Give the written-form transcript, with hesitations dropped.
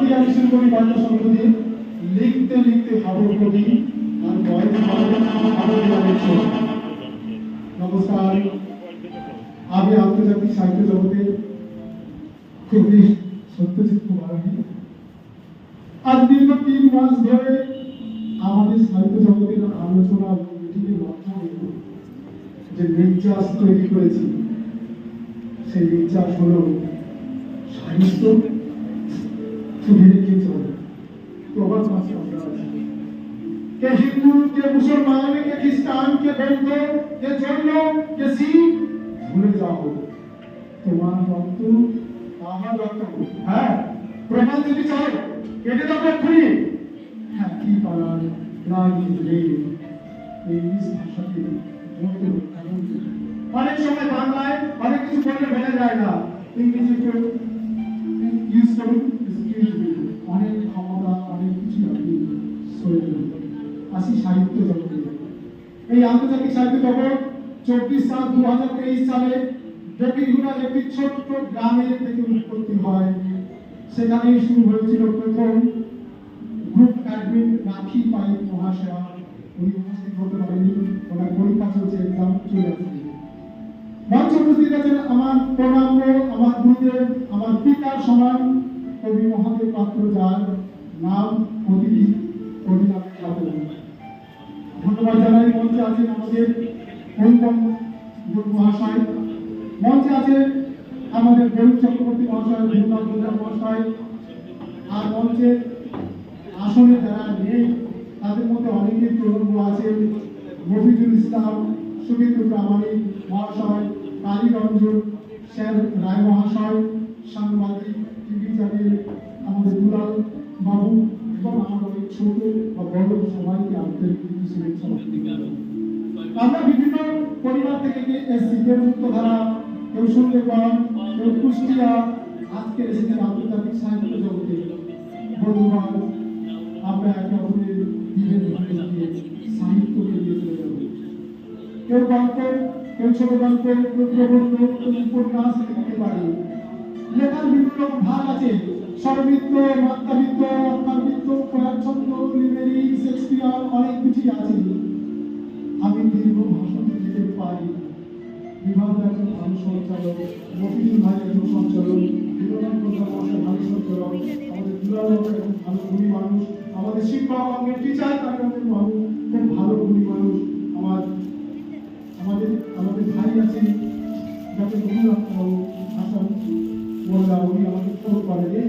দিয়ে আমি শুরু করি বাংলা শব্দ দিয়ে। লিখতে লিখতে হব কবি, আর বয়স হবে। নমস্কার। আমি আন্তর্জাতিক সাহিত্য জগতের কবি সত্যজিৎ কুমার। আজ দীর্ঘ 3 মাস ধরে আমাদের সাহিত্য জগতের আলোচনা মিটিংয়ের মাধ্যমে যে নির্যাস তৈরি করেছি, সেই নির্যাস হল সাহিত্য তুলে রেখে চলে। প্রবাদ মাসে আমরা আছি, কে হিন্দু, কে মুসলমান, কে খ্রিস্টান, কে বৌদ্ধ, কে জৈন, কে শিখ, ভুলে যাও তোমার রক্ত আমার রক্ত। হ্যাঁ, প্রমাণ যদি চাও কেটে যাবে এক্ষুনি। হ্যাঁ, কি পারার রাগি রে ইংলিশ ভাষাকে অনেক সময় বাংলায় অনেক কিছু বললে ভেঙে যায় না, ইংরেজিকে ইউজ করুন। অনেক ক্ষমতা, অনেক কিছু আপনি সরে দেবেন। আসি সাহিত্য জগতে। এই আন্তর্জাতিক সাহিত্য জগৎ 24/7/2023 সালে ফকিরহুড়ার একটি ছোট্ট গ্রামে থেকে উৎপত্তি হয়। সেখানেই শুরু হয়েছিল প্রথম গ্রুপ অ্যাডমিন রাখি পাইক মহাশয়া। উনি উপস্থিত হতে পারেনি, ওনার পরীক্ষা চলছে, এক্সাম চলে আসছে। মঞ্চে উপস্থিত আছেন আমার প্রণাম্য, আমার গুরুদেব, আমার পিতার সমান কবি মহাদেব পাত্র, যার নাম অতিথি কবি নামে খ্যাত। ধন্যবাদ জানাই। মঞ্চে আছেন আমাদের অনুপম মহাশয়, মঞ্চে আছে আমাদের গৌরব চক্রবর্তী মহাশয়, ভীমনাথ মহাশয়, আর মঞ্চে আসনে যারা নেই তাদের মধ্যে অনেকের প্রবন্ধ আছেন। মফিজুল ইসলাম, সুমিত্র প্রামাণিক মহাশয়, কালী রঞ্জন স্যার রায় মহাশয়, সাংবাদিক টিভি চ্যানেল আমাদের দুলাল বাবু এবং আমার অনেক ছোট বা বড় সবাইকে আন্তরিক শুভেচ্ছা। আমরা বিভিন্ন পরিবার থেকে এসেছি, কেউ মুক্তধারা, কেউ সুন্দরবন, কেউ কুষ্টিয়া, আজকে এসেছেন আন্তর্জাতিক সাহিত্য জগতে। বন্ধুগণ, আমরা একে অপরের দিনের সাহিত্যকে নিয়ে চলে যাব। কেউ গল্প, কেউ ছোট গল্প, কেউ প্রবন্ধ, কেউ উপন্যাস লিখতে পারে। লেখার বিভিন্ন ভাগ আছে, স্বরবৃত্ত, মাত্রাবৃত্ত, অর্থাবৃত্ত, প্রয়াচ্ছন্দ, লিমেরিক, শেক্সপিয়ার, অনেক কিছুই আছে। আমি দীর্ঘ ভাষণ লিখতে পারি। বিভাগ একজন ভালো সঞ্চালক, মফিজুল ভাই একজন সঞ্চালক, বিনোদন প্রধান ভালো সঞ্চালক, আমাদের দুলাল একজন ভালো গুণী মানুষ, আমাদের শিক্ষক, আমাদের টিচার তাকে খুব ভালো গুণী মানুষ। আমাদের ভাই আছেন যাকে ভাষা বললাম, উনি আমাদের ফোন করেন।